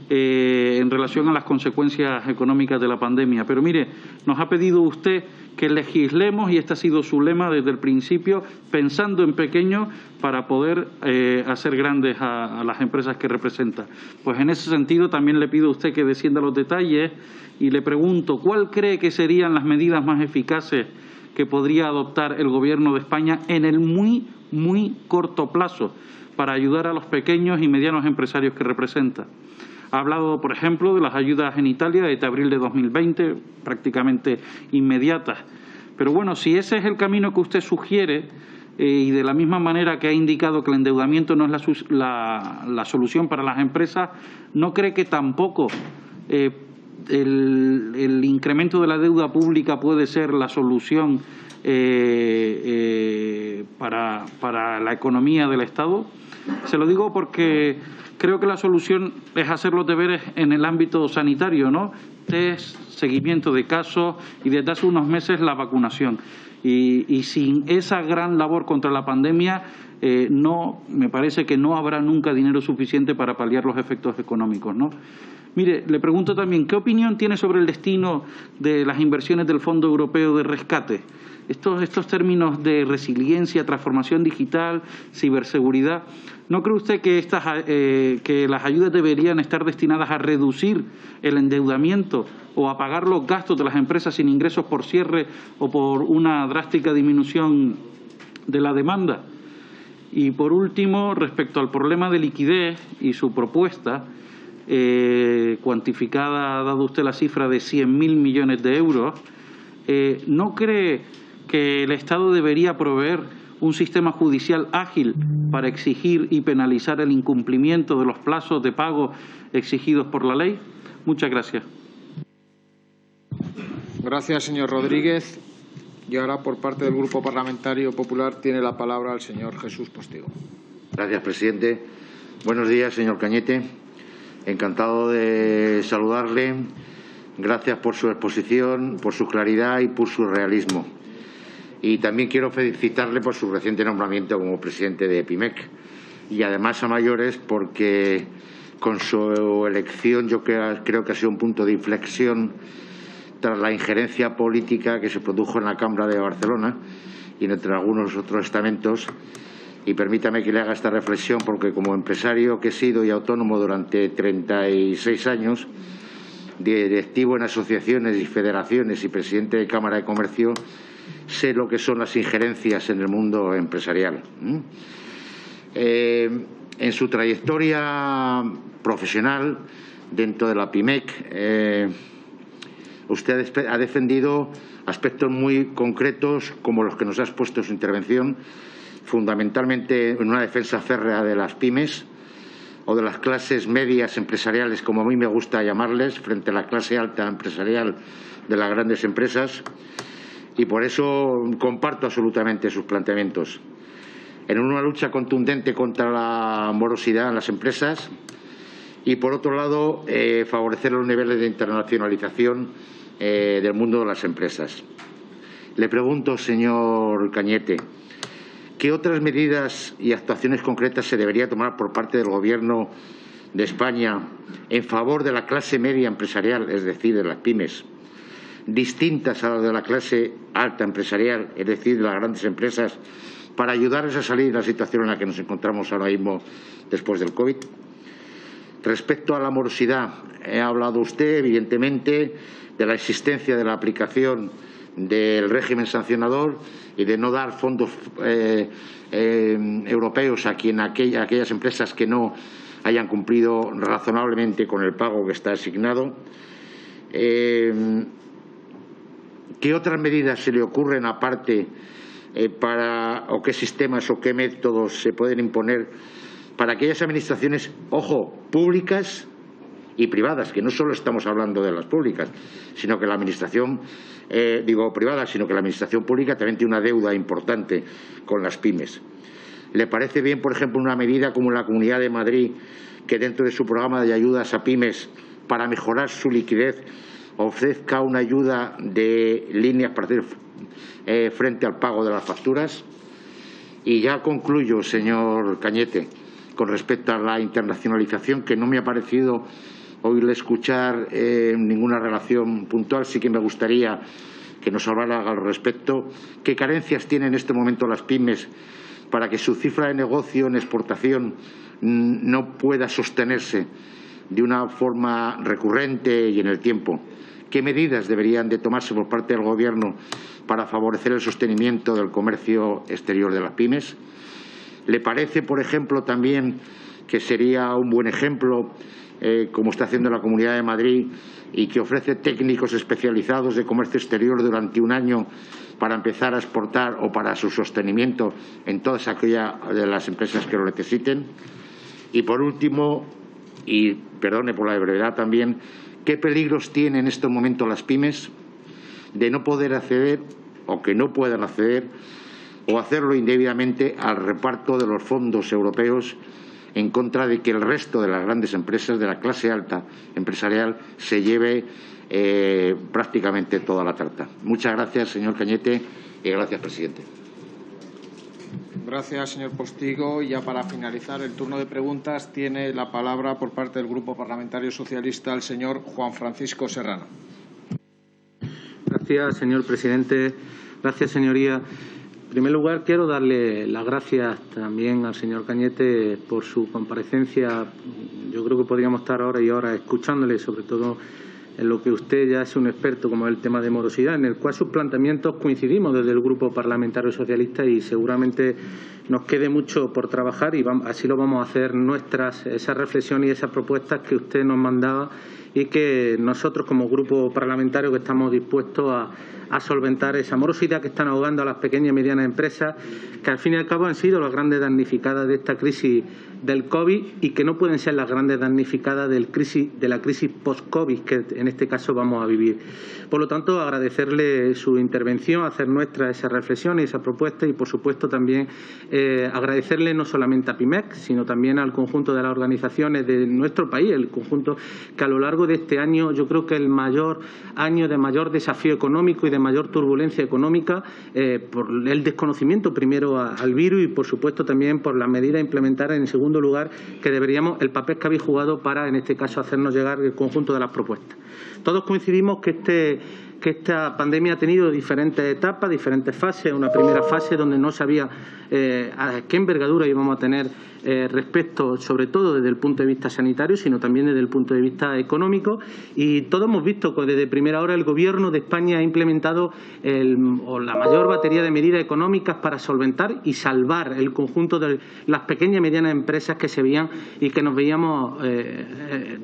Speaker 6: en relación a las consecuencias económicas de la pandemia. Pero mire, nos ha pedido usted que legislemos, y este ha sido su lema desde el principio, pensando en pequeño para poder hacer grandes a las empresas que representa. Pues en ese sentido también le pido a usted que descienda los detalles y le pregunto: ¿cuál cree que serían las medidas más eficaces que podría adoptar el Gobierno de España en el muy corto plazo para ayudar a los pequeños y medianos empresarios que representa? Ha hablado, por ejemplo, de las ayudas en Italia desde abril de 2020, prácticamente inmediatas. Pero bueno, si ese es el camino que usted sugiere, y de la misma manera que ha indicado que el endeudamiento no es la solución para las empresas, ¿no cree que tampoco el incremento de la deuda pública puede ser la solución para la economía del Estado? Se lo digo porque creo que la solución es hacer los deberes en el ámbito sanitario, ¿no? Test, seguimiento de casos y desde hace unos meses la vacunación. Y sin esa gran labor contra la pandemia, me parece que no habrá nunca dinero suficiente para paliar los efectos económicos, ¿no? Mire, le pregunto también, ¿qué opinión tiene sobre el destino de las inversiones del Fondo Europeo de Rescate? Estos términos de resiliencia, transformación digital, ciberseguridad, ¿no cree usted que las ayudas deberían estar destinadas a reducir el endeudamiento o a pagar los gastos de las empresas sin ingresos por cierre o por una drástica disminución de la demanda? Y por último, respecto al problema de liquidez y su propuesta, cuantificada, ha dado usted la cifra de 100.000 millones de euros, ¿no cree que el Estado debería proveer un sistema judicial ágil para exigir y penalizar el incumplimiento de los plazos de pago exigidos por la ley? Muchas gracias.
Speaker 4: Gracias, señor Rodríguez. Y ahora, por parte del Grupo Parlamentario Popular, tiene la palabra el señor Jesús Postigo.
Speaker 7: Gracias, presidente. Buenos días, señor Cañete. Encantado de saludarle. Gracias por su exposición, por su claridad y por su realismo. Y también quiero felicitarle por su reciente nombramiento como presidente de PIMEC. Y además, a mayores, porque con su elección yo creo que ha sido un punto de inflexión tras la injerencia política que se produjo en la Cámara de Barcelona y entre algunos otros estamentos. Y permítame que le haga esta reflexión, porque como empresario que he sido y autónomo durante 36 años, directivo en asociaciones y federaciones y presidente de Cámara de Comercio, sé lo que son las injerencias en el mundo empresarial. En su trayectoria profesional dentro de la PIMEC, usted ha defendido aspectos muy concretos como los que nos ha expuesto en su intervención, fundamentalmente en una defensa férrea de las pymes o de las clases medias empresariales, como a mí me gusta llamarles, frente a la clase alta empresarial de las grandes empresas, y por eso comparto absolutamente sus planteamientos. En una lucha contundente contra la morosidad en las empresas y, por otro lado, favorecer los niveles de internacionalización del mundo de las empresas. Le pregunto, señor Cañete, ¿qué otras medidas y actuaciones concretas se debería tomar por parte del Gobierno de España en favor de la clase media empresarial, es decir, de las pymes, distintas a las de la clase alta empresarial, es decir, de las grandes empresas, para ayudarles a salir de la situación en la que nos encontramos ahora mismo después del COVID? Respecto a la morosidad, ha hablado usted, evidentemente, de la existencia de la aplicación del régimen sancionador y de no dar fondos europeos a aquellas empresas que no hayan cumplido razonablemente con el pago que está asignado. ¿Qué otras medidas se le ocurren aparte o qué sistemas o qué métodos se pueden imponer para aquellas administraciones, ojo, públicas y privadas, que no solo estamos hablando de las públicas, sino que la administración, privada, sino que la administración pública también tiene una deuda importante con las pymes? ¿Le parece bien, por ejemplo, una medida como la Comunidad de Madrid, que dentro de su programa de ayudas a pymes, para mejorar su liquidez, ofrezca una ayuda de líneas para hacer frente al pago de las facturas? Y ya concluyo, señor Cañete, con respecto a la internacionalización, que no me ha parecido oírle escuchar ninguna relación puntual. Sí que me gustaría que nos hablara al respecto. ¿Qué carencias tienen en este momento las pymes para que su cifra de negocio en exportación no pueda sostenerse de una forma recurrente y en el tiempo? ¿Qué medidas deberían de tomarse por parte del Gobierno para favorecer el sostenimiento del comercio exterior de las pymes? ¿Le parece, por ejemplo, también que sería un buen ejemplo, como está haciendo la Comunidad de Madrid, y que ofrece técnicos especializados de comercio exterior durante un año para empezar a exportar o para su sostenimiento en todas aquellas de las empresas que lo necesiten? Y, por último, y perdone por la brevedad también, ¿qué peligros tienen en estos momentos las pymes de no poder acceder o que no puedan acceder o hacerlo indebidamente al reparto de los fondos europeos, en contra de que el resto de las grandes empresas de la clase alta empresarial se lleve prácticamente toda la tarta? Muchas gracias, señor Cañete, y gracias, presidente.
Speaker 4: Gracias, señor Postigo. Y ya para finalizar el turno de preguntas, tiene la palabra por parte del Grupo Parlamentario Socialista el señor Juan Francisco Serrano.
Speaker 8: Gracias, señor presidente. Gracias, señoría. En primer lugar, quiero darle las gracias también al señor Cañete por su comparecencia. Yo creo que podríamos estar horas y horas escuchándole, sobre todo en lo que usted ya es un experto, como el tema de morosidad, en el cual sus planteamientos coincidimos desde el Grupo Parlamentario Socialista y seguramente nos quede mucho por trabajar y así lo vamos a hacer nuestras, esas reflexiones y esas propuestas que usted nos mandaba y que nosotros como grupo parlamentario que estamos dispuestos a solventar esa morosidad que están ahogando a las pequeñas y medianas empresas, que al fin y al cabo han sido las grandes damnificadas de esta crisis del COVID y que no pueden ser las grandes damnificadas de la crisis post-COVID que en este caso vamos a vivir. Por lo tanto, agradecerle su intervención, hacer nuestras esas reflexiones, esas propuestas y, por supuesto, también agradecerle no solamente a PIMEC, sino también al conjunto de las organizaciones de nuestro país, el conjunto que a lo largo de este año, yo creo que el mayor año de mayor desafío económico y de mayor turbulencia económica, por el desconocimiento primero al virus y, por supuesto, también por las medidas a implementar en segundo lugar, que deberíamos, el papel que habéis jugado para, en este caso, hacernos llegar el conjunto de las propuestas. Todos coincidimos que esta pandemia ha tenido diferentes etapas, diferentes fases. Una primera fase donde no sabía a qué envergadura íbamos a tener respecto, sobre todo desde el punto de vista sanitario, sino también desde el punto de vista económico. Y todos hemos visto que desde primera hora el Gobierno de España ha implementado la mayor batería de medidas económicas para solventar y salvar el conjunto de las pequeñas y medianas empresas que se veían y que nos veíamos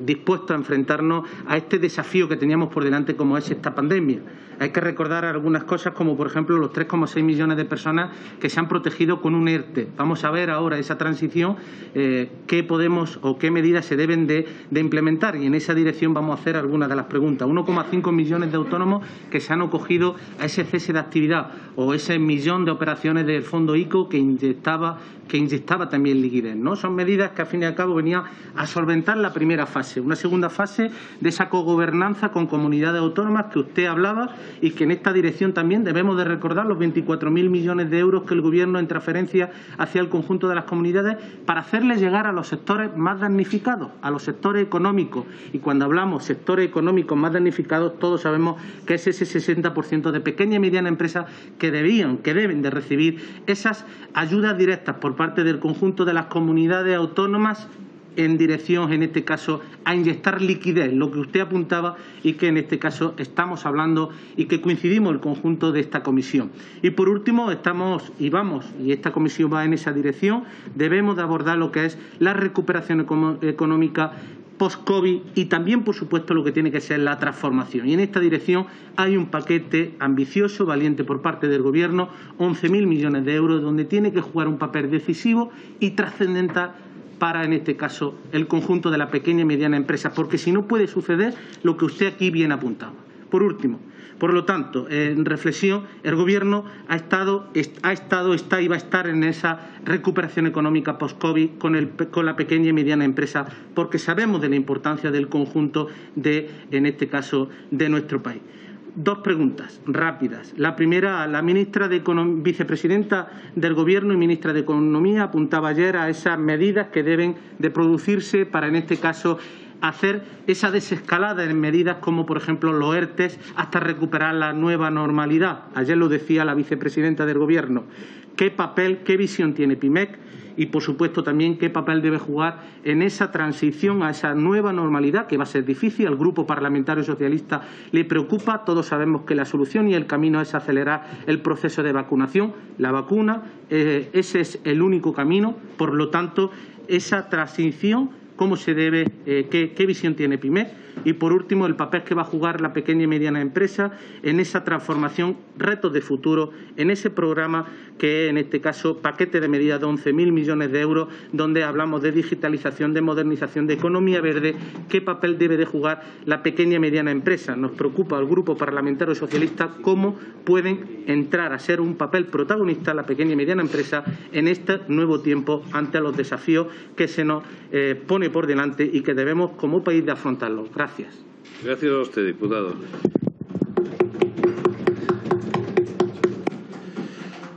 Speaker 8: dispuestos a enfrentarnos a este desafío que teníamos por delante como es esta pandemia. Hay que recordar algunas cosas como, por ejemplo, los 3,6 millones de personas que se han protegido con un ERTE. Vamos a ver ahora esa transición, qué podemos o qué medidas se deben de implementar y en esa dirección vamos a hacer algunas de las preguntas. 1,5 millones de autónomos que se han acogido a ese cese de actividad o ese millón de operaciones del Fondo ICO que inyectaba también liquidez, ¿no? Son medidas que al fin y al cabo venían a solventar la primera fase. Una segunda fase de esa cogobernanza con comunidades autónomas que usted hablaba y que en esta dirección también debemos de recordar los 24.000 millones de euros que el Gobierno en transferencia hacia el conjunto de las comunidades para hacerles llegar a los sectores más damnificados, a los sectores económicos. Y cuando hablamos sectores económicos más damnificados, todos sabemos que es ese 60% de pequeñas y medianas empresas que deben de recibir esas ayudas directas por parte del conjunto de las comunidades autónomas en dirección, en este caso, a inyectar liquidez, lo que usted apuntaba y que en este caso estamos hablando y que coincidimos el conjunto de esta comisión. Y por último, y esta comisión va en esa dirección, debemos de abordar lo que es la recuperación económica post-COVID y también, por supuesto, lo que tiene que ser la transformación. Y en esta dirección hay un paquete ambicioso, valiente por parte del Gobierno, 11.000 millones de euros, donde tiene que jugar un papel decisivo y trascendental para, en este caso, el conjunto de la pequeña y mediana empresa, porque si no puede suceder lo que usted aquí bien apuntaba. Por último, por lo tanto, en reflexión, el Gobierno está y va a estar en esa recuperación económica post-COVID con la pequeña y mediana empresa, porque sabemos de la importancia del conjunto en este caso, de nuestro país. Dos preguntas rápidas. La primera, la vicepresidenta del Gobierno y ministra de Economía apuntaba ayer a esas medidas que deben de producirse para, en este caso, hacer esa desescalada en medidas como, por ejemplo, los ERTES hasta recuperar la nueva normalidad. Ayer lo decía la vicepresidenta del Gobierno. ¿Qué papel, qué visión tiene PIMEC? Y, por supuesto, también qué papel debe jugar en esa transición a esa nueva normalidad, que va a ser difícil. Al Grupo Parlamentario Socialista le preocupa. Todos sabemos que la solución y el camino es acelerar el proceso de vacunación. La vacuna, ese es el único camino. Por lo tanto, esa transición, cómo se debe, qué visión tiene PIMEC y, por último, el papel que va a jugar la pequeña y mediana empresa en esa transformación, retos de futuro, en ese programa que es, en este caso, paquete de medidas de 11.000 millones de euros, donde hablamos de digitalización, de modernización, de economía verde. ¿Qué papel debe de jugar la pequeña y mediana empresa? Nos preocupa al Grupo Parlamentario Socialista cómo pueden entrar a ser un papel protagonista la pequeña y mediana empresa en este nuevo tiempo ante los desafíos que se nos pone por delante y que debemos como país de afrontarlos. Gracias.
Speaker 1: Gracias a usted, diputado.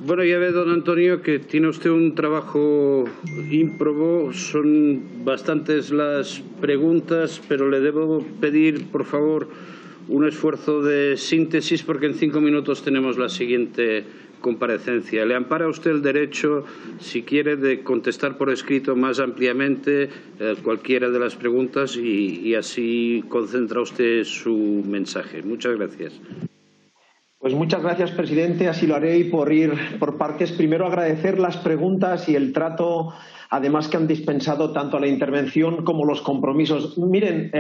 Speaker 1: Bueno, ya ve, don Antonio, que tiene usted un trabajo ímprobo. Son bastantes las preguntas, pero le debo pedir, por favor, un esfuerzo de síntesis porque en 5 minutos tenemos la siguiente comparecencia. Le ampara a usted el derecho, si quiere, de contestar por escrito más ampliamente cualquiera de las preguntas y así concentra usted su mensaje. Muchas gracias.
Speaker 2: Pues muchas gracias, presidente. Así lo haré y por ir por partes. Primero, agradecer las preguntas y el trato, además, que han dispensado tanto a la intervención como los compromisos. Miren,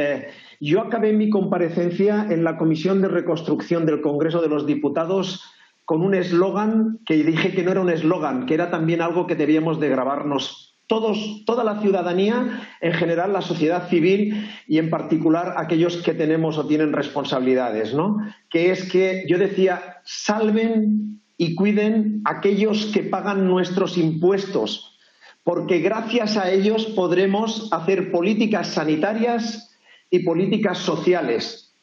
Speaker 2: yo acabé mi comparecencia en la Comisión de Reconstrucción del Congreso de los Diputados con un eslogan que dije que no era un eslogan, que era también algo que debíamos de grabarnos todos, toda la ciudadanía, en general la sociedad civil y en particular aquellos que tenemos o tienen responsabilidades, ¿no? Que es que yo decía, salven y cuiden a aquellos que pagan nuestros impuestos, porque gracias a ellos podremos hacer políticas sanitarias y políticas sociales.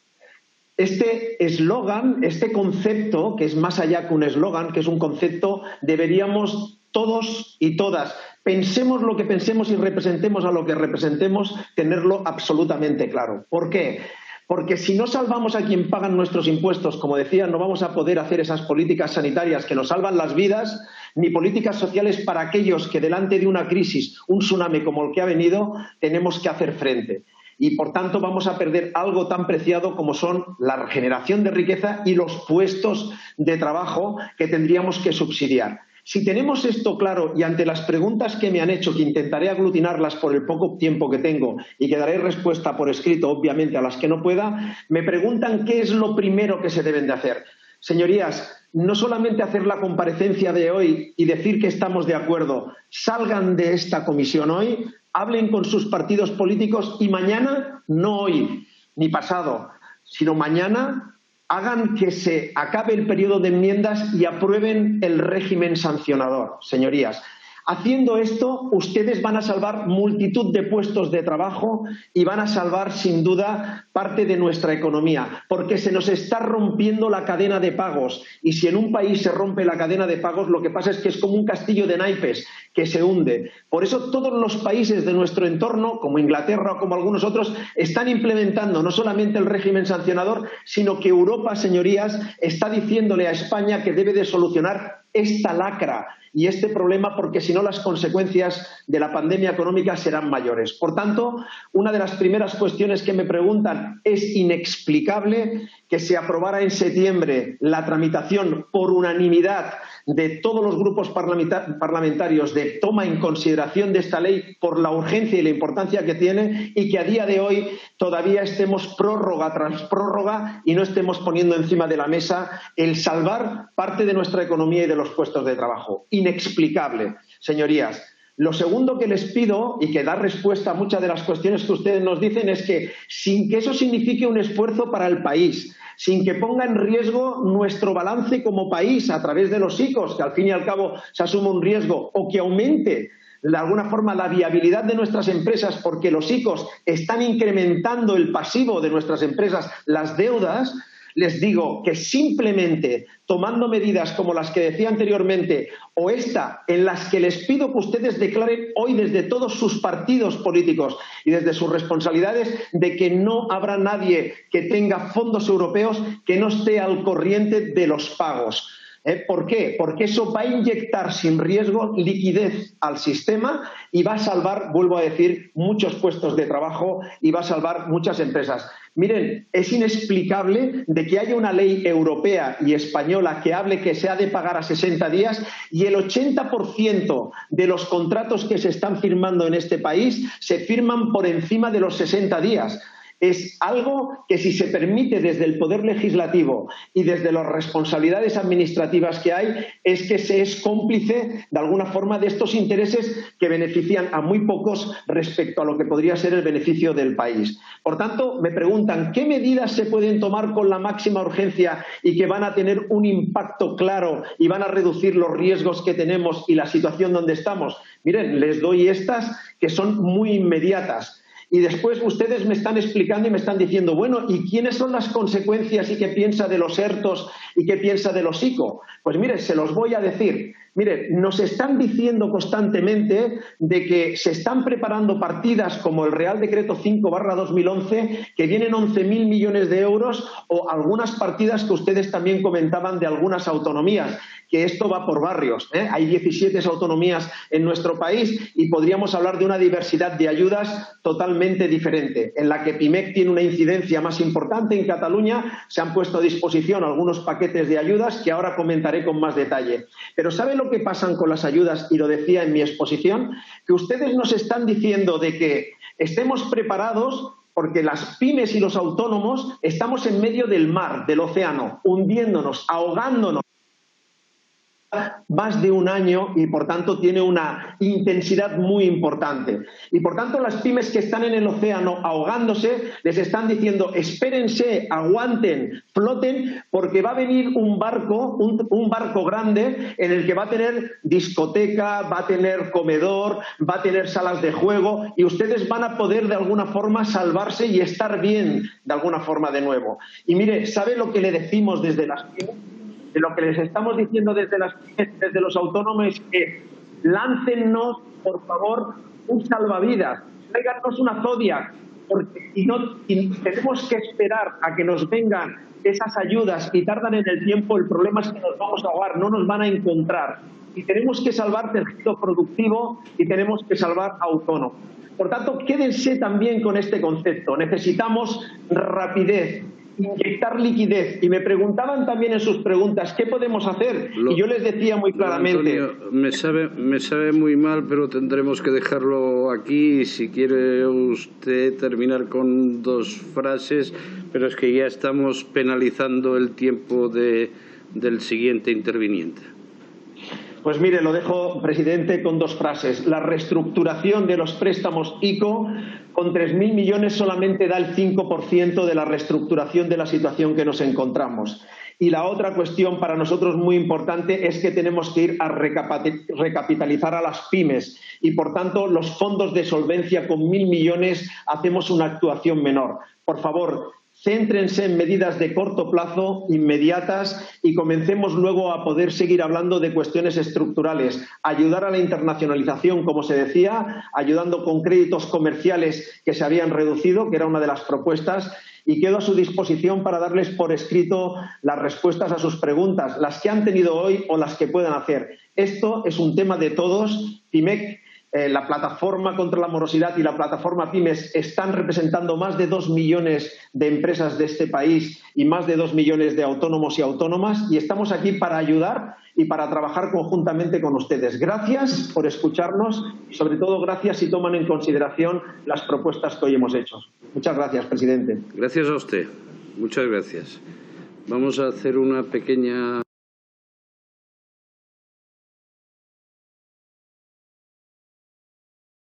Speaker 2: Este eslogan, este concepto, que es más allá que un eslogan, que es un concepto, deberíamos todos y todas, pensemos lo que pensemos y representemos a lo que representemos, tenerlo absolutamente claro. ¿Por qué? Porque si no salvamos a quien pagan nuestros impuestos, como decía, no vamos a poder hacer esas políticas sanitarias que nos salvan las vidas, ni políticas sociales para aquellos que delante de una crisis, un tsunami como el que ha venido, tenemos que hacer frente. Y, por tanto, vamos a perder algo tan preciado como son la generación de riqueza y los puestos de trabajo que tendríamos que subsidiar. Si tenemos esto claro y ante las preguntas que me han hecho, que intentaré aglutinarlas por el poco tiempo que tengo y que daré respuesta por escrito, obviamente, a las que no pueda, me preguntan qué es lo primero que se deben de hacer. Señorías, no solamente hacer la comparecencia de hoy y decir que estamos de acuerdo, salgan de esta comisión hoy, hablen con sus partidos políticos y mañana, no hoy ni pasado, sino mañana, hagan que se acabe el periodo de enmiendas y aprueben el régimen sancionador, señorías. Haciendo esto, ustedes van a salvar multitud de puestos de trabajo y van a salvar, sin duda, parte de nuestra economía, porque se nos está rompiendo la cadena de pagos. Y si en un país se rompe la cadena de pagos, lo que pasa es que es como un castillo de naipes que se hunde. Por eso todos los países de nuestro entorno, como Inglaterra o como algunos otros, están implementando no solamente el régimen sancionador, sino que Europa, señorías, está diciéndole a España que debe de solucionar esta lacra y este problema, porque si no las consecuencias de la pandemia económica serán mayores. Por tanto, una de las primeras cuestiones que me preguntan, es inexplicable que se aprobara en septiembre la tramitación por unanimidad de todos los grupos parlamentarios de toma en consideración de esta ley por la urgencia y la importancia que tiene y que a día de hoy todavía estemos prórroga tras prórroga y no estemos poniendo encima de la mesa el salvar parte de nuestra economía y de los puestos de trabajo. Inexplicable, señorías. Lo segundo que les pido, y que da respuesta a muchas de las cuestiones que ustedes nos dicen, es que sin que eso signifique un esfuerzo para el país, sin que ponga en riesgo nuestro balance como país a través de los ICOs, que al fin y al cabo se asume un riesgo, o que aumente de alguna forma la viabilidad de nuestras empresas porque los ICOs están incrementando el pasivo de nuestras empresas, las deudas, les digo que simplemente tomando medidas como las que decía anteriormente o esta, en las que les pido que ustedes declaren hoy desde todos sus partidos políticos y desde sus responsabilidades de que no habrá nadie que tenga fondos europeos que no esté al corriente de los pagos. ¿Por qué? Porque eso va a inyectar sin riesgo liquidez al sistema y va a salvar, vuelvo a decir, muchos puestos de trabajo y va a salvar muchas empresas. Miren, es inexplicable de que haya una ley europea y española que hable que se ha de pagar a 60 días y el 80% de los contratos que se están firmando en este país se firman por encima de los 60 días. Es algo que si se permite desde el Poder Legislativo y desde las responsabilidades administrativas que hay, es que se es cómplice de alguna forma de estos intereses que benefician a muy pocos respecto a lo que podría ser el beneficio del país. Por tanto, me preguntan ¿qué medidas se pueden tomar con la máxima urgencia y que van a tener un impacto claro y van a reducir los riesgos que tenemos y la situación donde estamos? Miren, les doy estas que son muy inmediatas. Y después ustedes me están explicando y me están diciendo, bueno, ¿y quiénes son las consecuencias y qué piensa de los ERTOs y qué piensa de los ICO? Pues mire, se los voy a decir. Mire, nos están diciendo constantemente de que se están preparando partidas como el Real Decreto 5/2011, que vienen 11.000 millones de euros, o algunas partidas que ustedes también comentaban de algunas autonomías, que esto va por barrios, ¿eh? Hay 17 autonomías en nuestro país y podríamos hablar de una diversidad de ayudas totalmente diferente, en la que PIMEC tiene una incidencia más importante. En Cataluña se han puesto a disposición algunos paquetes de ayudas que ahora comentaré con más detalle. Pero ¿sabe lo que pasa con las ayudas? Y lo decía en mi exposición, que ustedes nos están diciendo de que estemos preparados porque las pymes y los autónomos estamos en medio del mar, del océano, hundiéndonos, ahogándonos más de un año y por tanto tiene una intensidad muy importante. Y por tanto las pymes que están en el océano ahogándose les están diciendo espérense, aguanten, floten, porque va a venir un barco grande en el que va a tener discoteca, va a tener comedor, va a tener salas de juego y ustedes van a poder de alguna forma salvarse y estar bien de alguna forma de nuevo. Y mire, ¿sabe lo que le decimos desde las pymes? De lo que les estamos diciendo desde los autónomos, que láncennos, por favor, un salvavidas, tráiganos una Zodiac, porque y tenemos que esperar a que nos vengan esas ayudas y tardan en el tiempo. El problema es que nos vamos a ahogar, no nos van a encontrar. Y tenemos que salvar tejido productivo y tenemos que salvar autónomos. Por tanto, quédense también con este concepto. Necesitamos rapidez, inyectar liquidez. Y me preguntaban también en sus preguntas ¿qué podemos hacer? Y yo les decía muy claramente,
Speaker 1: Antonio, me sabe muy mal, pero tendremos que dejarlo aquí. Si quiere usted terminar con 2 frases, pero es que ya estamos penalizando el tiempo del siguiente interviniente.
Speaker 2: Pues mire, lo dejo, presidente, con 2 frases. La reestructuración de los préstamos ICO con 3.000 millones solamente da el 5% de la reestructuración de la situación que nos encontramos. Y la otra cuestión para nosotros muy importante es que tenemos que ir a recapitalizar a las pymes y, por tanto, los fondos de solvencia con 1.000 millones hacemos una actuación menor. Por favor, céntrense en medidas de corto plazo, inmediatas, y comencemos luego a poder seguir hablando de cuestiones estructurales. Ayudar a la internacionalización, como se decía, ayudando con créditos comerciales que se habían reducido, que era una de las propuestas, y quedo a su disposición para darles por escrito las respuestas a sus preguntas, las que han tenido hoy o las que puedan hacer. Esto es un tema de todos. PIMEC, la plataforma contra la morosidad y la plataforma Pymes están representando más de 2 millones de empresas de este país y más de 2 millones de autónomos y autónomas, y estamos aquí para ayudar y para trabajar conjuntamente con ustedes. Gracias por escucharnos y, sobre todo, gracias si toman en consideración las propuestas que hoy hemos hecho. Muchas gracias, presidente.
Speaker 1: Gracias a usted. Muchas gracias. Vamos a hacer una pequeña